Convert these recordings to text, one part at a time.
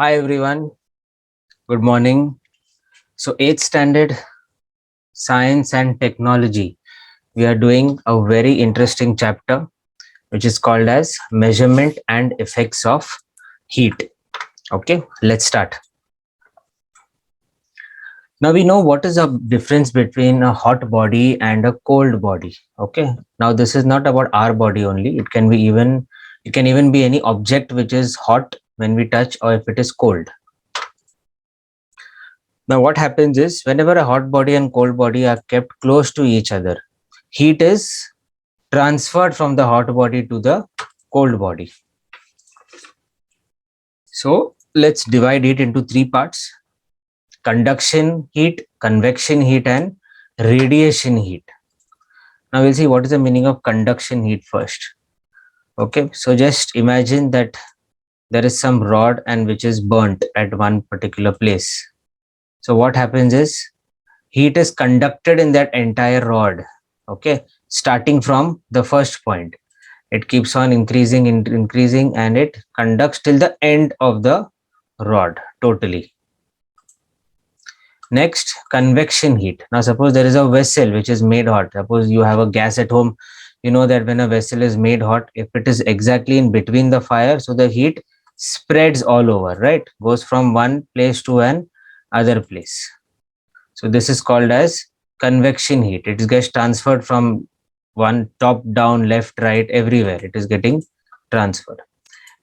Hi everyone, good morning. So 8th standard science and technology. We are doing a very interesting chapter which is called as measurement and effects of heat. Okay, let's start. Now we know what is the difference between a hot body and a cold body. Okay, now this is not about our body only. It can even be any object which is hot when we touch or if it is cold. Now, what happens is whenever a hot body and cold body are kept close to each other, heat is transferred from the hot body to the cold body. So, let's divide it into three parts: conduction heat, convection heat, and radiation heat. Now, we'll see what is the meaning of conduction heat first. Okay, so just imagine that there is some rod and which is burnt at one particular place. So, what happens is heat is conducted in that entire rod, okay, starting from the first point. It keeps on increasing and it conducts till the end of the rod totally. Next, convection heat. Now suppose there is a vessel which is made hot. Suppose you have a gas at home. You know that when a vessel is made hot, if it is exactly in between the fire, so the heat spreads all over, right? Goes from one place to an other place. So this is called as convection heat. It gets transferred from one top, down, left, right, everywhere. It is getting transferred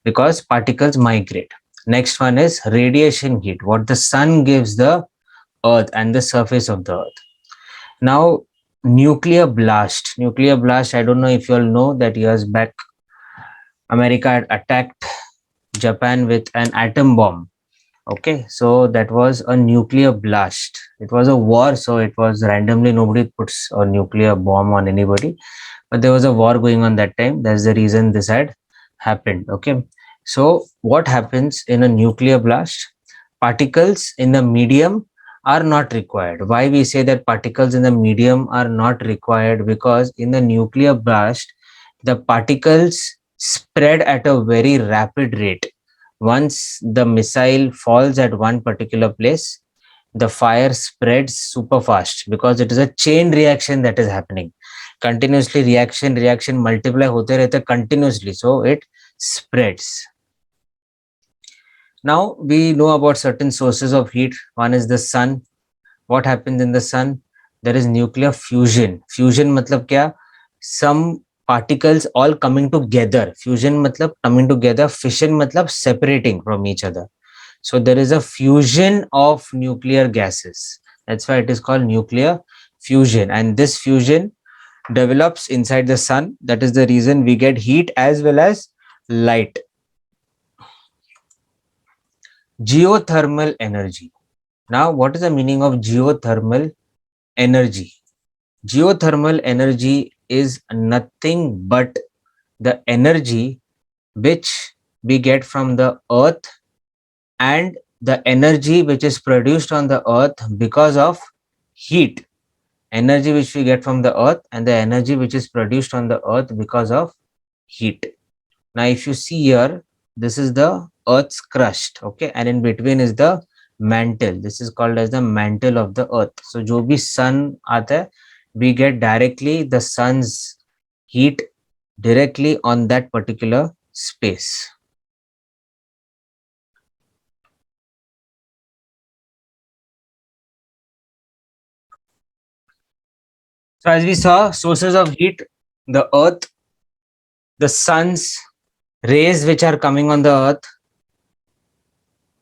because particles migrate. Next one is radiation heat, what the sun gives the earth and the surface of the earth. Now, nuclear blast. Nuclear blast, I don't know if you all know that years back, America had attacked Japan with an atom bomb. Okay, so that was a nuclear blast. It was a war, so it was randomly, nobody puts a nuclear bomb on anybody, but there was a war going on that time. That's the reason this had happened. Okay, so what happens in a nuclear blast? Particles in the medium are not required. Why we say that particles in the medium are not required? Because in the nuclear blast, the particles spread at a very rapid rate. Once the missile falls at one particular place, the fire spreads super fast because it is a chain reaction that is happening continuously. Reaction multiply hote rehte continuously, so it spreads. Now we know about certain sources of heat. One is the sun. What happens in the sun? There is nuclear fusion. Fusion matlab kya? Some particles all coming together. Fusion matlab coming together. Fission matlab separating from each other. So there is a fusion of nuclear gases. That's why it is called nuclear fusion. And this fusion develops inside the sun. That is the reason we get heat as well as light. Geothermal energy. Now, what is the meaning of geothermal energy? Geothermal energy is nothing but the energy which we get from the earth and the energy which is produced on the earth because of heat. Energy which we get from the earth and the energy which is produced on the earth because of heat. Now, if you see here, this is the earth's crust, okay, and in between is the mantle. This is called as the mantle of the earth. So, जो भी sun आता है, we get directly the sun's heat directly on that particular space. So, as we saw, sources of heat, the earth, the sun's rays which are coming on the earth,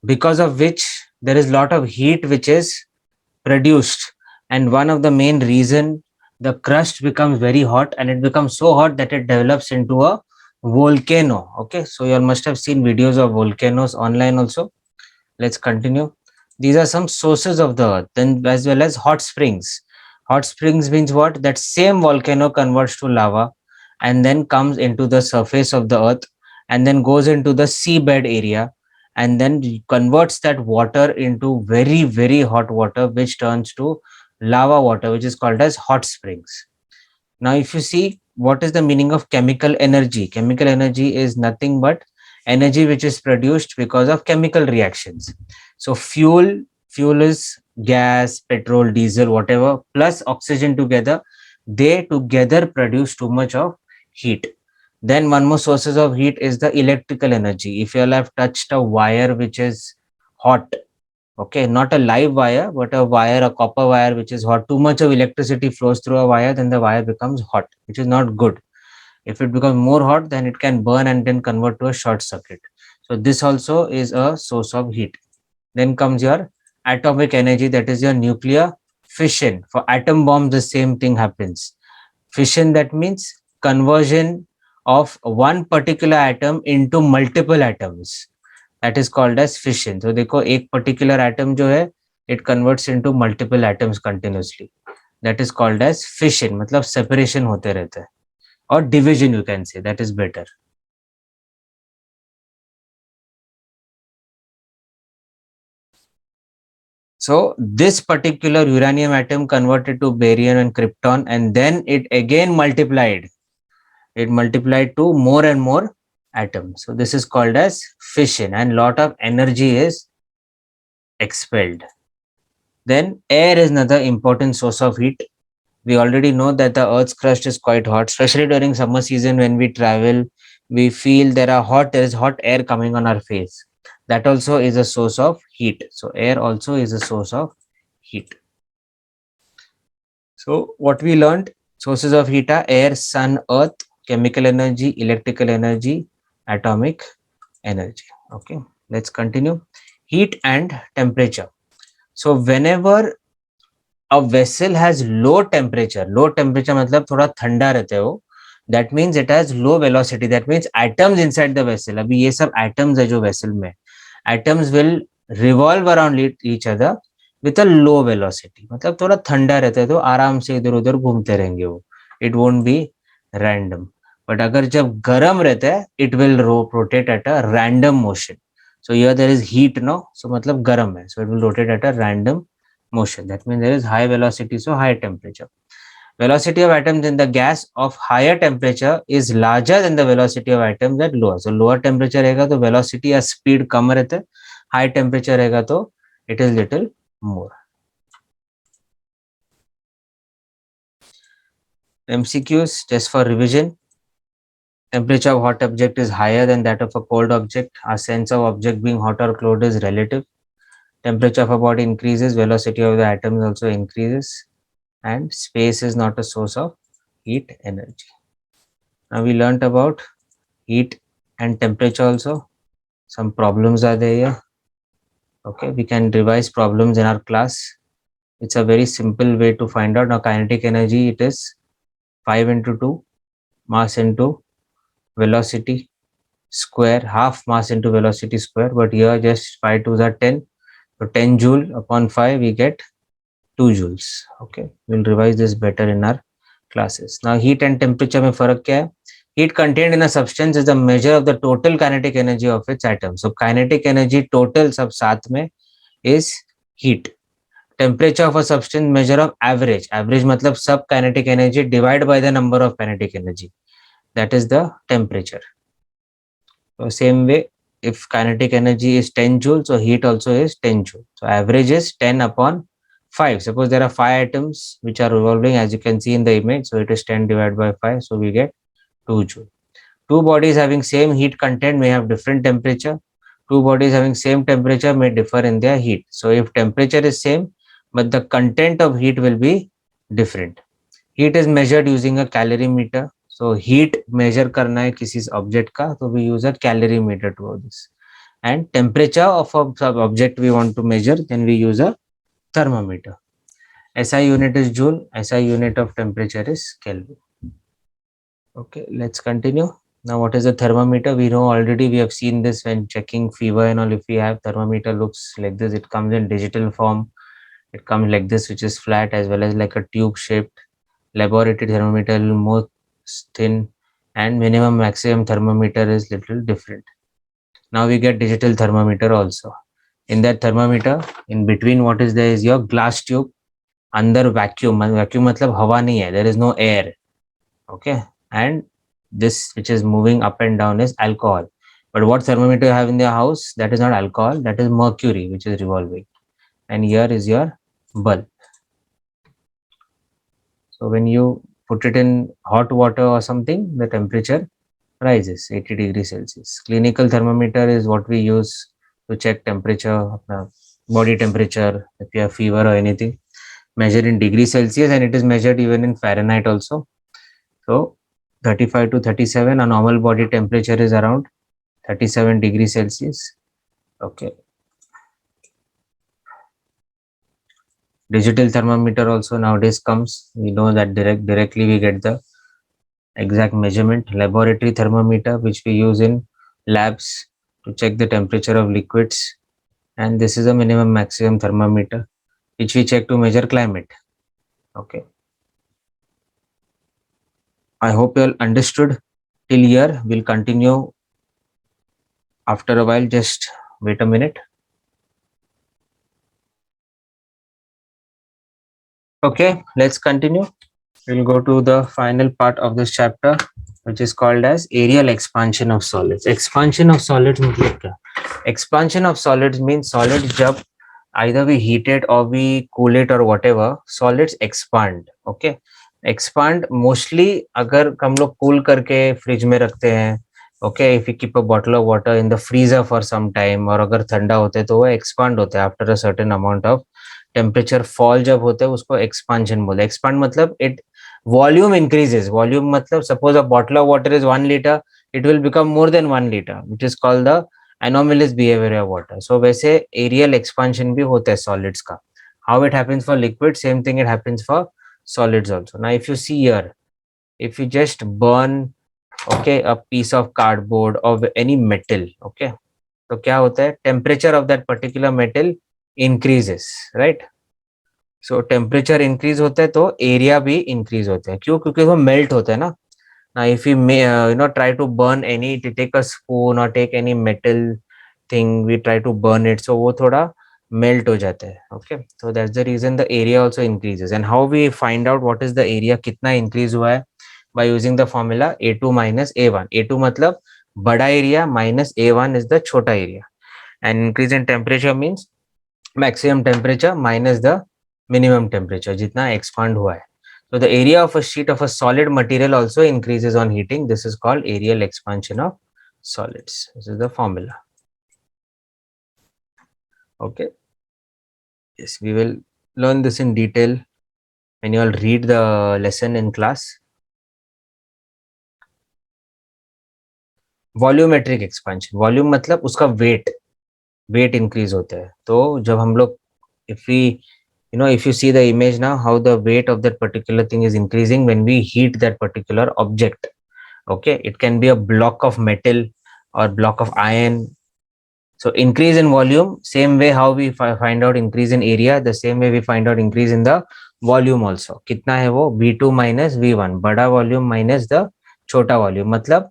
because of which there is lot of heat which is produced, and one of the main reason the crust becomes very hot, and it becomes so hot that it develops into a volcano. Okay, so you all must have seen videos of volcanoes online also. Let's continue. These are some sources of the earth. Then as well as hot springs. Hot springs means what? That same volcano converts to lava and then comes into the surface of the earth and then goes into the seabed area and then converts that water into very hot water, which turns to lava water, which is called as hot springs. Now if you see, what is the meaning of chemical energy? Chemical energy is nothing but energy which is produced because of chemical reactions. So fuel is gas, petrol, diesel, whatever, plus oxygen together. They together produce too much of heat. Then one more sources of heat is the electrical energy. If you all have touched a wire which is hot, okay, not a live wire, but a wire, a copper wire which is hot, too much of electricity flows through a wire, then the wire becomes hot, which is not good. If it becomes more hot, then it can burn and then convert to a short circuit. So this also is a source of heat. Then comes your atomic energy, that is your nuclear fission. For atom bombs, the same thing happens. Fission, that means conversion of one particular atom into multiple atoms. That is called as fission. So देखो एक particular atom जो है, it converts into multiple atoms continuously. That is called as fission. मतलब separation होते रहते हैं. Or division, you can say, that is better. So this particular uranium atom converted to barium and krypton, and then it again multiplied. It multiplied to more and more atoms. So this is called as fission, and lot of energy is expelled. Then air is another important source of heat. We already know that the earth's crust is quite hot, especially during summer season. When we travel, we feel there is hot air coming on our face. That also is a source of heat. So air also is a source of heat. So what we learned, sources of heat are air, sun, earth, chemical energy, electrical energy, atomic energy. Okay, let's continue. Heat and temperature. So whenever a vessel has low temperature मतलब थोड़ा ठंडा रहता है वो, that means it has low velocity, that means atoms inside the vessel, अभी ये सब atoms है जो vessel में, atoms will revolve around each other with a low velocity, मतलब थोड़ा ठंडा रहता है तो आराम से इधर उधर घूमते रहेंगे वो, it won't be random. But अगर जब गर्म रहता है, it will rotate at a random motion. So here there is heat now, so मतलब गर्म है, so it will rotate at a random motion. That means there is high velocity, so high temperature. Velocity of atoms in the gas of higher temperature is larger than the velocity of atoms at lower. So lower temperature रहेगा तो velocity या speed कम रहता है, high temperature रहेगा तो it is little more. MCQs just for revision. Temperature of hot object is higher than that of a cold object. Our sense of object being hot or cold is relative. Temperature of a body increases, velocity of the atoms also increases, and space is not a source of heat energy. Now we learnt about heat and temperature also. Some problems are there here. Okay, we can revise problems in our class. It's a very simple way to find out. Now kinetic energy, it is 5 into 2 mass into velocity square, half mass into velocity square, but here just 5 2s are 10. So 10 joule upon 5 we get 2 joules. Okay, we'll revise this better in our classes. Now heat and temperature में फर्क क्या है? Heat contained in a substance is the measure of the total kinetic energy of its atoms. So kinetic energy total सब साथ में is heat. Temperature of a substance measure of average. Average मतलब सब kinetic energy divided by the number of kinetic energy. That is the temperature. So same way, if kinetic energy is 10 joule, so heat also is 10 joule. So average is 10 upon 5. Suppose there are 5 atoms which are revolving, as you can see in the image. So it is 10 divided by 5. So we get 2 joule. Two bodies having same heat content may have different temperature. Two bodies having same temperature may differ in their heat. So if temperature is same, but the content of heat will be different. Heat is measured using a calorimeter. So heat measure करना है किसी object का, तो we use a calorimeter to this. And temperature of a sub object we want to measure, then we use a thermometer. SI unit is joule. SI unit of temperature is Kelvin. Okay, let's continue. Now what is a thermometer? We know already, we have seen this when checking fever and all. If we have thermometer looks like this, it comes in digital form. It comes like this, which is flat, as well as like a tube shaped. Laboratory thermometer more thin, and minimum maximum thermometer is little different. Now we get digital thermometer also. In that thermometer, in between what is there is your glass tube. Under vacuum मतलब हवा नहीं है, there is no air. Okay, and this which is moving up and down is alcohol. But what thermometer you have in your house, that is not alcohol, that is mercury, which is revolving. And here is your bulb. So when you put it in hot water or something, the temperature rises 80 degrees Celsius. Clinical thermometer is what we use to check temperature, body temperature, if you have fever or anything. Measured in degrees Celsius, and it is measured even in Fahrenheit also. So 35 to 37, a normal body temperature is around 37 degrees Celsius. Okay. Digital thermometer also nowadays comes. We know that directly we get the exact measurement. Laboratory thermometer, which we use in labs to check the temperature of liquids. And this is a minimum maximum thermometer, which we check to measure climate. Okay. I hope you all understood till here. We'll continue after a while. Just wait a minute. Okay, let's continue. We'll go to the final part of this chapter, which is called as aerial expansion of solids. Expansion of solids मतलब क्या? Expansion of solids means solids जब either we heat it or we cool it or whatever, solids expand. Okay, expand mostly अगर हम लोग cool करके fridge में रखते हैं, okay, if you keep a bottle of water in the freezer for some time, और अगर ठंडा होते हैं तो वो expand होते हैं after a certain amount of temperature fall जब होता है उसको एक्सपांशन बोलते हैं. एक्सपांड मतलब इट वॉल्यूम इंक्रीजेस. वॉल्यूम मतलब suppose a bottle of water is 1 litre, it will become more than 1 litre, which is called the anomalous behaviour of water. So वैसे areal expansion भी होता है सॉलिड्स का. How it happens for liquid, same thing it happens for solids also. Now if you see here, if you just burn, okay, a piece of cardboard or any metal, okay, तो क्या होता है, temperature of that particular metal increases, right? So temperature increase होता है तो area भी increase होता है. क्यों? क्योंकि वो मेल्ट होता है ना. Now if you may try to burn any, to take a spoon or take any metal thing, we try to burn it, so वो थोड़ा मेल्ट हो जाता है. Okay, so that's the reason the area also increases. And how we find out what is the area, कितना increase हुआ है? By using the formula A2 minus A1. A2 मतलब बड़ा area minus A1 is the छोटा area. And increase in temperature means maximum temperature minus the minimum temperature, जितना expand हुआ है. So the area of a sheet of a solid material also increases on heating. This is called areal expansion of solids. This is the formula. Okay. Yes, we will learn this in detail when you all read the lesson in class. Volumetric expansion. Volume मतलब उसका weight increase होता है. तो जब हम लोग, if we, if you see the image now, how the weight of that particular thing is increasing when we heat that particular object. Okay, it can be a block of metal or block of iron. So increase in volume, same way how we find out increase in area, the same way we find out increase in the volume also. कितना है वो? V2 minus V1, बड़ा volume minus the छोटा volume. मतलब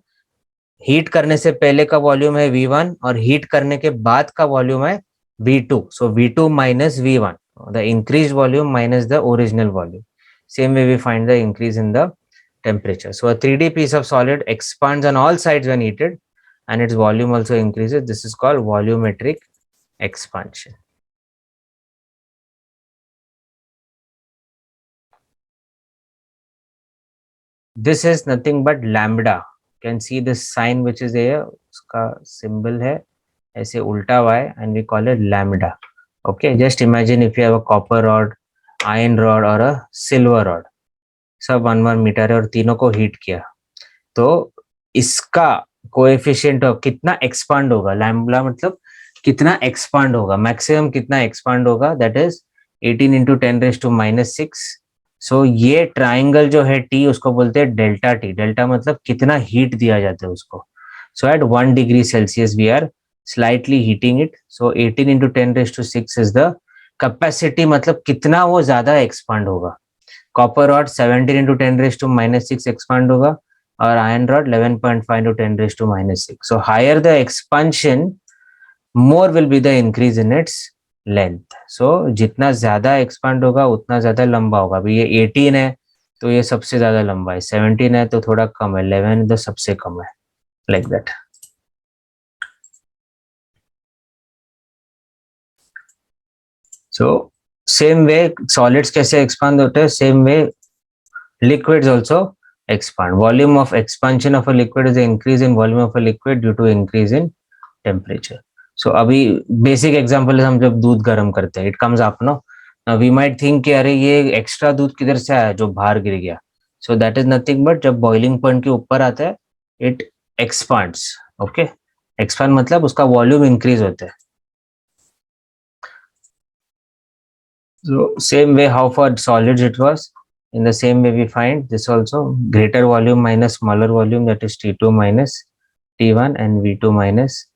heat करने से पहले का वॉल्यूम है V1 और हीट करने के बाद का वॉल्यूम है V2. So V2 minus V1, the increased volume minus the original volume. Same way we find the increase in the temperature. So a 3D piece of solid expands on all sides when heated and its volume also increases. This is called volumetric expansion. This is nothing but lambda. You can see this sign which is there, uska symbol hai ऐसे उल्टा हुआ है, and we call it lambda. Okay, just imagine if you have a copper rod, iron rod or a silver rod, सब 1 metre है और तीनों को heat किया, तो इसका कोएफिशिएंट ऑफ कितना एक्सपांड होगा, लैम्ब्डा मतलब कितना एक्सपांड होगा, मैक्सिमम कितना एक्सपांड होगा, दैट इज 18 इंटू 10⁻⁻⁶. सो ये ट्राइंगल जो है टी, उसको बोलते हैं डेल्टा टी. डेल्टा मतलब कितना हीट दिया जाता है उसको. So at 1 degree Celsius we are slightly heating it. So 18 into 10⁻⁶ is the capacity, मतलब कितना वो ज्यादा एक्सपांड होगा. कॉपर रॉड 17 इंटू 10⁻⁻⁶ एक्सपांड होगा और iron rod 11.5 into 10⁻⁻⁶. So higher the expansion, more will be the increase in its length. So जितना ज्यादा expand होगा उतना ज्यादा लंबा होगा. अभी ये 18 है तो ये सबसे ज्यादा लंबा है, 17 है तो थोड़ा कम है, 11 तो सबसे कम है, like that. So same way solids कैसे expand होते हैं, same way liquids also expand. Volume of expansion of a liquid is the increase in volume of a liquid due to increase in temperature. So अभी basic example है, हम जब दूध गर्म करते हैं, it comes up no, now we might think कि अरे ये extra दूध किधर से आया जो बाहर गिर गया. So that is nothing but जब boiling point के ऊपर आता है it expands. Okay, expand मतलब उसका volume increase होता है. So same way how for solids it was, in the same way we find this also, greater volume minus smaller volume, that is T2 minus T1 and V2 minus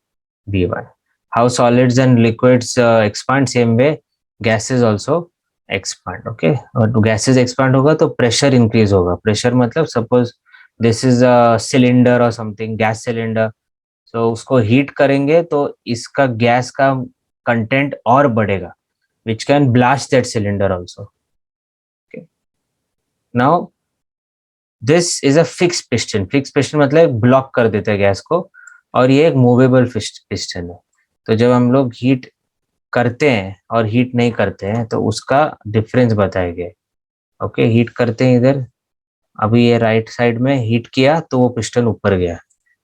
V1. How solids and liquids expand, same way gases also expand. Okay, और तो gases expand होगा तो pressure increase होगा. Pressure मतलब suppose this is a cylinder or something, gas cylinder, so उसको heat करेंगे तो इसका gas का content और बढ़ेगा, which can blast that cylinder also. Okay, now this is a fixed piston. Fixed piston मतलब ब्लॉक कर देता है गैस को, और ये एक मूवेबल पिस्टन है. तो जब हम लोग हीट करते हैं और हीट नहीं करते हैं तो उसका डिफरेंस बताया गया. ओके, हीट करते हैं इधर, अभी ये राइट साइड में हीट किया तो वो पिस्टन ऊपर गया.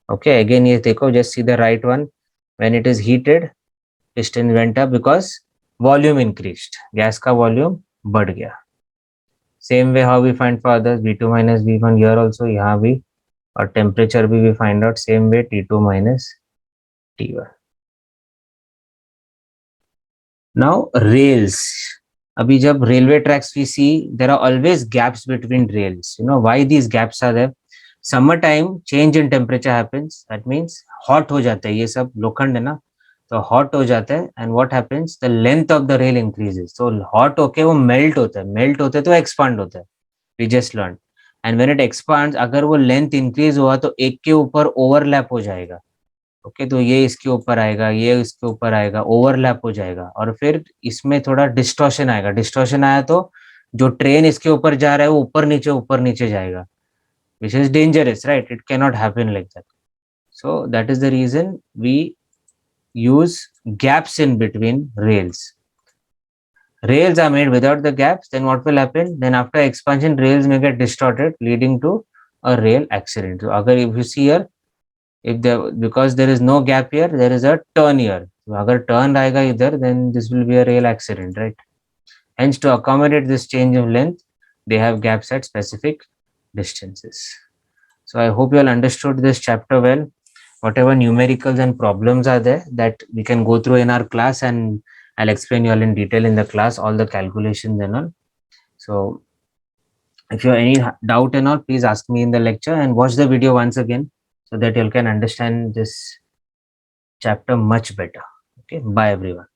ओके, अगेन ये देखो, just see the right one, when it is heated piston went up because volume increased, gas का वॉल्यूम बढ़ गया. Same way how we find for others, V2 minus V1 here also, यहाँ भी, और temperature भी we find out same way, T2 minus T1. Now rails. अभी जब railway tracks we see, there are always gaps between rails. You know why these gaps are there? Summer time change in temperature happens, that means hot हो जाता है, ये सब लोखंड है ना, तो हॉट हो जाता है, and what happens, the length of the rail increases. तो हॉट होके वो मेल्ट होता है, मेल्ट होते तो एक्सपांड होता है, we just learn. And when it expands, अगर वो लेंथ इंक्रीज हुआ तो एक के ऊपर ओवरलैप हो जाएगा. ओके, तो ये इसके ऊपर आएगा, ये इसके ऊपर आएगा, ओवरलैप हो जाएगा, और फिर इसमें थोड़ा डिस्टॉर्शन आएगा. डिस्टॉर्शन आया तो जो ट्रेन इसके ऊपर जा रहा है वो ऊपर नीचे जाएगा, which is dangerous, right? It cannot happen like that. So that is the reason we use gaps in between rails. Rails are made without the gaps, then what will happen? Then after expansion, rails may get distorted, leading to a rail accident. So agar if you see here, if there, because there is no gap here, there is a turn here. So agar turn आएगा इधर, then this will be a rail accident, right? Hence, to accommodate this change of length, they have gaps at specific distances. So I hope you all understood this chapter well. Whatever numericals and problems are there, that we can go through in our class, and I'll explain you all in detail in the class, all the calculations and all. So if you have any doubt and all, please ask me in the lecture, and watch the video once again so that you all can understand this chapter much better. Okay, bye everyone.